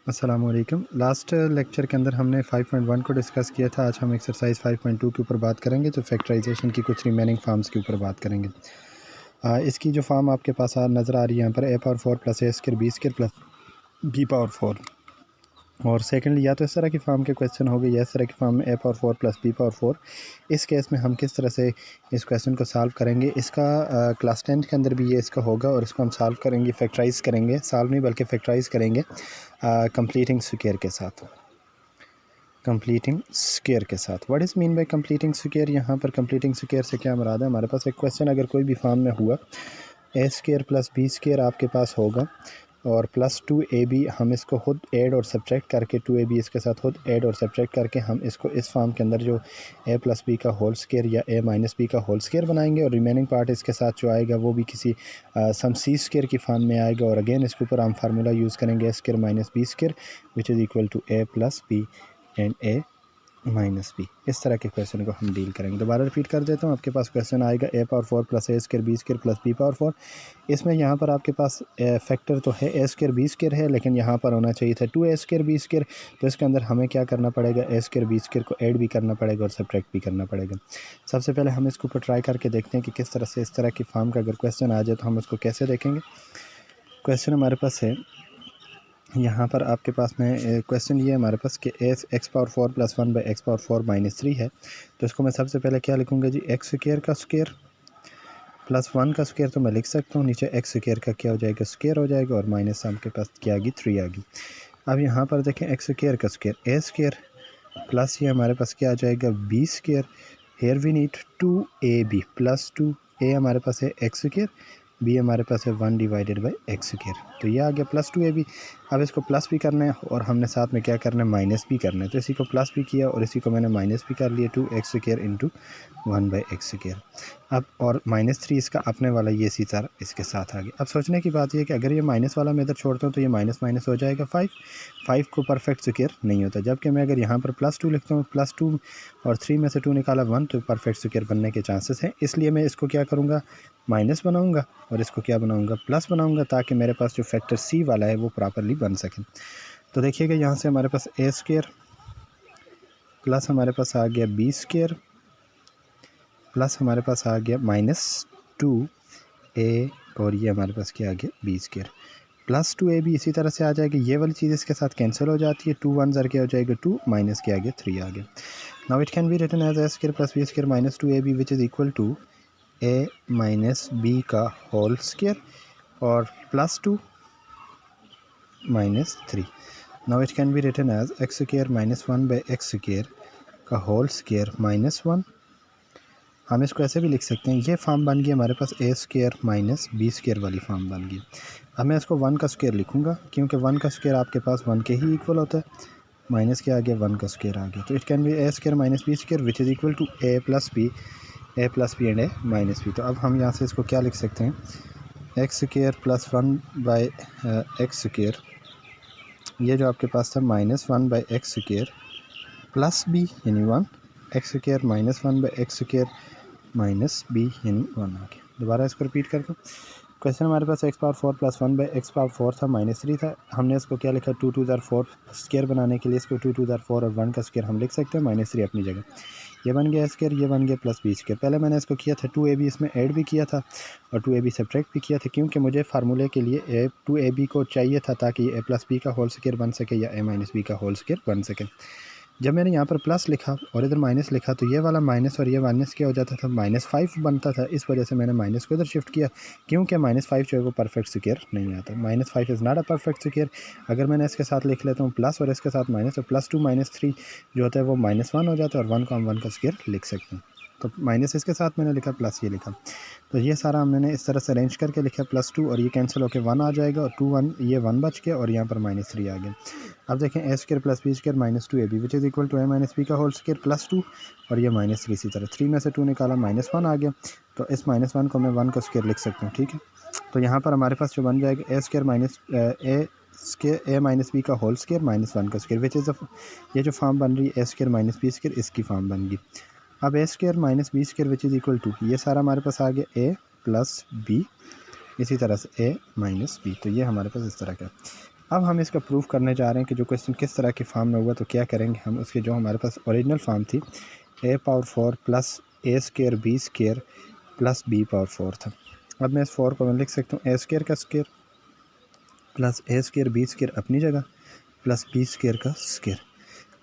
अस्सलाम वालेकुम। Last lecture के अंदर हमने 5.1 को डिस्कस किया था। आज हम एक्सरसाइज 5.2 के ऊपर बात करेंगे, तो फैक्टराइजेशन की कुछ रिमेनिंग फार्म्स के ऊपर बात करेंगे। इसकी जो फार्म आपके पास नज़र आ रही है यहाँ पर, a power 4 plus a square b square plus b power 4। और सेकेंडली, या तो इस तरह की फार्म के क्वेश्चन हो गए या इस तरह की फार्म में a power 4 plus b power 4। इस केस में हम किस तरह से इस क्वेश्चन को सॉल्व करेंगे, इसका क्लास 10 के अंदर भी ये इसका होगा और इसको हम सॉल्व करेंगे, फैक्टराइज़ करेंगे, सॉल्व नहीं बल्कि फैक्टराइज़ करेंगे कंप्लीटिंग स्क्वायर के साथ। कंप्लीटिंग स्क्वायर के साथ what is mean by completing square? यहाँ पर कंप्लीटिंग स्क्वायर से क्या मुराद है? हमारे पास एक क्वेश्चन अगर कोई भी फॉर्म में हुआ, ए स्क्वायर प्लस बी स्क्वायर आपके पास होगा और प्लस 2ab, हम इसको खुद ऐड और सब्ट्रैक्ट करके 2ab इसके साथ खुद ऐड और सब्ट्रैक्ट करके हम इसको इस फॉर्म के अंदर जो a प्लस बी का होल स्क्वायर या a माइनस बी का होल स्क्वायर बनाएंगे और रिमेनिंग पार्ट इसके साथ जो आएगा वो भी किसी सम सी स्क्वायर की फॉर्म में आएगा। और अगेन इसके ऊपर हम फार्मूला यूज़ करेंगे a square minus B square which is equal to a plus B and a minus B. इस तरह के क्वेश्चन को हम डील करेंगे। दोबारा रिपीट कर देता हूँ, आपके पास क्वेश्चन आएगा a power 4 plus a square B square plus b power 4। इसमें यहाँ पर आपके पास फैक्टर तो है a स्क्वायर बी स्क्वायर है, लेकिन यहाँ पर होना चाहिए था 2a स्क्वायर बी स्क्वायर। तो इसके अंदर हमें क्या करना पड़ेगा, a स्क्वायर बी स्क्वायर को ऐड भी करना पड़ेगा और सब्ट्रैक्ट भी करना पड़ेगा। सबसे पहले हम इसके ऊपर ट्राई करके देखते हैं कि किस तरह से इस तरह की फॉर्म का अगर क्वेश्चन आ जाए तो हम उसको कैसे देखेंगे। क्वेश्चन हमारे पास है, यहाँ पर आपके पास में क्वेश्चन ये है हमारे पास कि x power 4 plus 1 by X power 4 minus 3 है। तो इसको मैं सबसे पहले क्या लिखूँगा जी, एक्स स्क्वायर का स्क्वायर प्लस 1 का स्क्वायर तो मैं लिख सकता हूँ, नीचे एक्स स्क्वायर का क्या हो जाएगा, स्क्वायर हो जाएगा और माइनस आपके पास क्या आ गई, 3 आ गई। अब यहाँ पर देखें, एक्स स्क्वायर का स्क्वायर ए स्क्वायर प्लस ये हमारे पास क्या आ जाएगा, B square. Here we need 2ab plus 2a हमारे पास है एक्स स्क्वायर, बी हमारे पास है 1 डिवाइडेड बाई एक्स स्क्वायर। तो ये आ गया प्लस 2ab। अब इसको प्लस भी करना है और हमने साथ में क्या करना है, माइनस भी करना है। तो इसी को प्लस भी किया और इसी को मैंने माइनस भी कर लिया, 2x square into 1 by X square. अब और -3 इसका अपने वाला ये इसी तरह इसके साथ आ गया। अब सोचने की बात यह है कि अगर ये माइनस वाला मैं इधर छोड़ता हूँ तो ये माइनस माइनस हो जाएगा 5 को परफेक्ट स्क्वायर नहीं होता। जबकि मैं अगर यहाँ पर +2 लिखता हूँ, +2 और 3 में से 2 निकाला 1, तो परफेक्ट स्क्वायर बनने के चांसेस हैं। इसलिए मैं इसको क्या करूँगा, माइनस बनाऊँगा और इसको क्या बनाऊँगा, प्लस बनाऊँगा, ताकि मेरे पास जो फैक्टर सी वाला है वो प्रॉपरली बन सके। तो देखिएगा यहाँ से हमारे पास a स्क्वायर प्लस हमारे पास आ गया b स्क्वायर प्लस हमारे पास आ गया -2a और ये हमारे पास क्या आ गया, बी स्क्वायर प्लस 2ab। इसी तरह से आ जाएगा, ये वाली चीज़ इसके साथ कैंसिल हो जाती है, 2 1 ज़र क्या हो जाएगा, 2 माइनस क्या आ गया, 3 आ गया। Now it can be written as a square plus b square minus 2ab which is equal to a minus b का होल स्क्वायर और +2 minus 3। Now it can be written as X square minus 1 by X square का whole square minus 1। हम इसको ऐसे भी लिख सकते हैं, ये फॉर्म बन गई हमारे पास a square minus B square वाली फॉर्म बन गई। अब मैं इसको 1 का स्क्वायर लिखूँगा, क्योंकि 1 का स्क्वायर आपके पास 1 के ही इक्वल होता है। माइनस के आ गया, 1 का स्क्वायर आ गया। तो it can be a square minus B square which is equal to a plus B and a minus B. तो अब हम यहाँ से इसको क्या लिख सकते हैं, X square plus 1 by X square, ये जो आपके पास था -1 by X square plus B यानी 1, X square minus 1 by X square minus B यानी 1 आ गया। दोबारा इसको रिपीट कर दूँ, क्वेश्चन हमारे पास X power 4 plus 1 by X power 4 था, -3 था। हमने इसको क्या लिखा, 2 2 ज़र 4 स्क्वायर बनाने के लिए इसको 2 2 ज़र 4 और 1 का स्क्वायर हम लिख सकते हैं, -3 अपनी जगह। ये बन गया स्क्वायर, ये बन गया प्लस बी स्क्वायर। पहले मैंने इसको किया था 2ab इसमें ऐड भी किया था और 2ab सब्ट्रैक्ट भी किया था, क्योंकि मुझे फार्मूले के लिए 2ab को चाहिए था ताकि ये a प्लस बी का होल स्क्वायर बन सके या a माइनस बी का होल स्क्वायर बन सके। जब मैंने यहाँ पर प्लस लिखा और इधर माइनस लिखा तो ये वाला माइनस और ये माइनस क्या हो जाता था, -5 बनता था। इस वजह से मैंने माइनस को इधर शिफ्ट किया, क्योंकि -5 जो है वो परफेक्ट स्क्वायर नहीं आता। -5 is not a perfect square. अगर मैंने इसके साथ लिख लेता हूँ प्लस और इसके साथ माइनस, तो +2 -3 जो होता है वो -1 हो जाता है और 1 को हम 1 का स्क्वायर लिख सकते हैं। तो माइनस इसके साथ मैंने लिखा, प्लस ये लिखा। तो ये सारा मैंने इस तरह से अरेंज करके लिखा, +2 और ये कैंसिल होकर 1 आ जाएगा और 2 1 ये 1 बच गया और यहाँ पर -3 आ गया। अब देखें, a square plus B square minus 2ab which is equal to a minus B का होल स्क्वायर +2 और ये -3 इसी तरह। 3 में से 2 निकाला, -1 आ गया। तो इस -1 को मैं 1 का स्क्वायर लिख सकता हूँ, ठीक है। तो यहाँ पर हमारे पास जो बन जाएगा a square minus a minus B का होल स्क्वायर -1 का स्क्वायर विच इज़ ये जो फॉर्म बन रही है a square minus B square, इसकी फॉर्म बन गई। अब a square minus B square which is equal to, ये सारा हमारे पास आ गया a प्लस बी, इसी तरह से a माइनस बी। तो ये हमारे पास इस तरह का अब हम इसका प्रूफ करने जा रहे हैं कि जो क्वेश्चन किस तरह की फॉर्म में हुआ, तो क्या करेंगे हम उसके, जो हमारे पास ओरिजिनल फॉर्म थी a power 4 plus a square b square plus b power 4 था। अब मैं इस 4 को मैं लिख सकता हूँ a स्केयर का square plus a square b square अपनी जगह प्लस b स्केयर का स्केयर।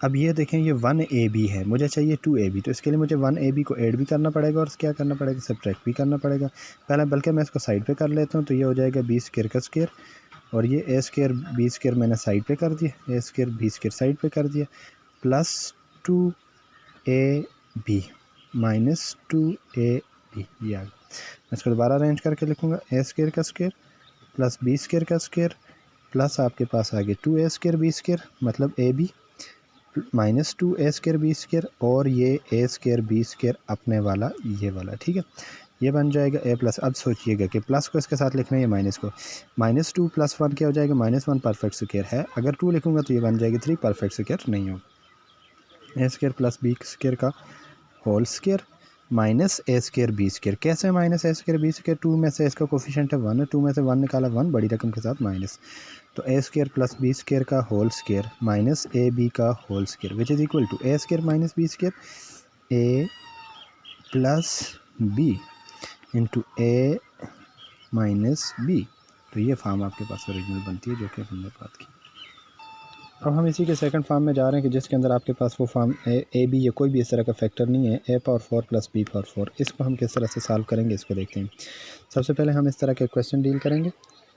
अब ये देखें ये 1ab है, मुझे चाहिए 2ab, तो इसके लिए मुझे 1ab को ऐड भी करना पड़ेगा और क्या करना पड़ेगा, सब्ट्रैक्ट भी करना पड़ेगा पहले। बल्कि मैं इसको साइड पे कर लेता हूँ, तो ये हो जाएगा b स्केयर का स्केयर और ये a स्केयर b स्केयर मैंने साइड पे कर दिया, a square b square side पे कर दिया, प्लस 2ab माइनस 2ab ये आ गया। मैं इसको दोबारा अरेंज करके लिखूँगा, a स्केयर का स्केयर प्लस b स्केयर का स्केयर प्लस आपके पास आ गया 2a स्केयर b स्केयर मतलब ab minus 2a square b square और ये a स्केयर b स्केयर अपने वाला ये वाला, ठीक है। ये बन जाएगा a प्लस। अब सोचिएगा कि प्लस को इसके साथ लिखना है, माइनस को, माइनस 2 प्लस 1 क्या हो जाएगा, -1 परफेक्ट स्क्वायर है। अगर 2 लिखूँगा तो ये बन जाएगी 3 परफेक्ट स्क्वायर नहीं होगा। a square plus b square का whole square minus a square b square. कैसे minus a square b square, 2 में से इसका कोफिशिएंट है 1, 2 में से 1 निकाला 1 बड़ी रकम के साथ माइनस, तो a square plus b square का होल स्क्वायर माइनस ab का whole square which is equal to a square minus b square a plus b into a minus b। तो ये फॉर्म आपके पास ओरिजिनल बनती है जो कि हमने बात की। अब हम इसी के सेकंड फॉर्म में जा रहे हैं कि जिसके अंदर आपके पास वो फॉर्म ए बी या कोई भी इस तरह का फैक्टर नहीं है, a power 4 plus b power 4। इसको हम किस तरह से सॉल्व करेंगे इसको देखते हैं। सबसे पहले हम इस तरह के क्वेश्चन डील करेंगे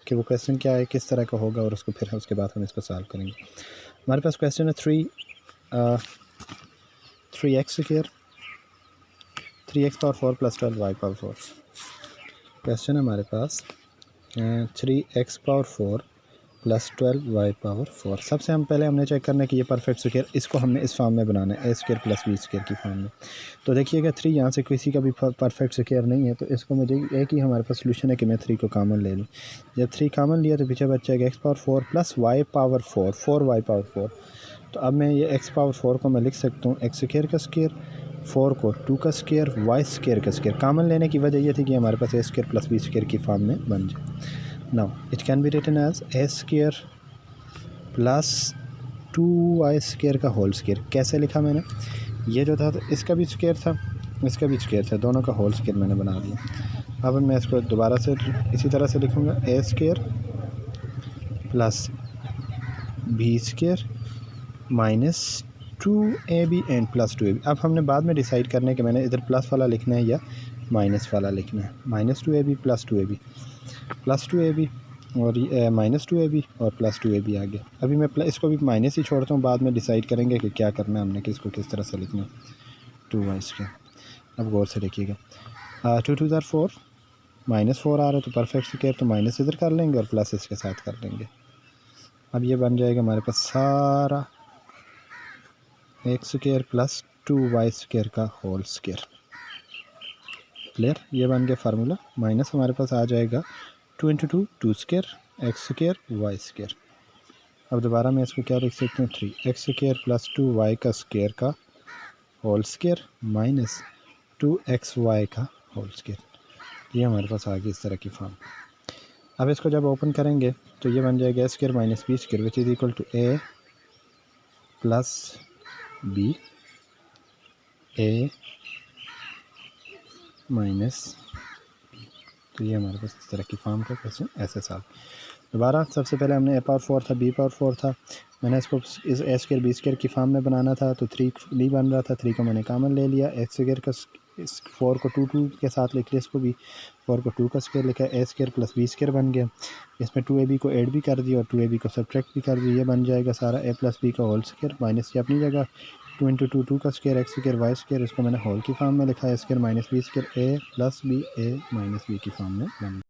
कि वो क्वेश्चन क्या है, किस तरह का होगा, और उसको फिर उसके बाद हम इसको सॉल्व करेंगे। हमारे पास क्वेश्चन है 3x square 3x power 4 plus 12y power 4। Question है हमारे पास 3x power 4 plus 12y power 4। सबसे हम पहले हमने चेक करना है कि ये परफेक्ट स्क्वायर, इसको हमने इस फॉर्म में बनाना है, a square plus b square की फॉर्म में। तो देखिएगा 3 यहाँ से किसी का भी परफेक्ट स्क्वायर नहीं है, तो इसको मुझे एक ही हमारे पास सोल्यूशन है कि मैं 3 को कॉमन ले लूँ। जब 3 कॉमन लिया तो पीछे बच जाएगा x power 4 plus y power 4 4y power 4। तो अब मैं ये x पावर 4 को मैं लिख सकता हूँ x स्क्वायर का स्क्वायर, 4 को 2 का स्क्वायर, y स्क्वायर का स्क्वायर। कॉमन लेने की वजह ये थी कि हमारे पास a square plus b square की फॉर्म में बन जाए। Now it can be written as a square plus 2y square का होल स्क्वायर। कैसे लिखा मैंने, ये जो था तो इसका भी स्क्वायर था, इसका भी स्क्वायर था, दोनों का होल स्क्वायर मैंने बना दिया। अब मैं इसको दोबारा से इसी तरह से लिखूँगा, a square plus b square minus 2ab and plus 2ab। अब हमने बाद में डिसाइड करना है कि मैंने इधर प्लस वाला लिखना है या माइनस वाला लिखना है। Minus 2ab plus 2ab plus 2ab और माइनस 2ab और प्लस 2ab आ गया। अभी मैं इसको भी माइनस ही छोड़ता हूँ, बाद में डिसाइड करेंगे कि क्या करना है हमने, किसको किस तरह से लिखना है। 2y square. अब गौर से देखिएगा, 2 2 ज़ार 4 माइनस 4 आ रहा है, तो परफेक्ट स्क्वायर तो माइनस इधर कर लेंगे और प्लस इसके साथ कर लेंगे। अब ये बन जाएगा हमारे पास सारा x square plus 2y square का होल स्क्वायर। क्लियर, ये बन गया फार्मूला। माइनस हमारे पास आ जाएगा 2 into 2 2 square x square y square. अब दोबारा मैं इसको क्या लिख सकता हूँ, 3x स्क्वायर प्लस 2y का स्क्वायर का होल स्क्वायर माइनस 2xy का होल स्क्वायर। ये हमारे पास आ गई इस तरह की फॉर्म। अब इसको जब ओपन करेंगे तो ये बन जाएगा a square minus b square which is equal to a plus b a minus b। तो ये हमारे पास इस तरह की फॉर्म का क्वेश्चन ऐसे सॉल्व। दोबारा सबसे पहले हमने a पावर 4 था, b पावर 4 था, मैंने इसको इस a स्क्वायर b स्क्वायर की फॉर्म में बनाना था, तो 3 नहीं बन रहा था, 3 को मैंने कॉमन ले लिया। x स्क्वायर का इस 4 को 2 2 के साथ लिख लिया, इसको भी 4 को 2 का स्क्वायर लिखा, a square plus b square बन गया। इसमें 2ab को ऐड भी कर दिया और 2ab को सब्ट्रैक्ट भी कर दिया। ये बन जाएगा सारा a प्लस b का होल स्क्वायर माइनस ये अपनी जगह 2 इंटू 2 2 का square x square y square, इसको मैंने होल की फॉर्म में लिखा है, square minus b square a plus b a minus b की फॉर्म में बन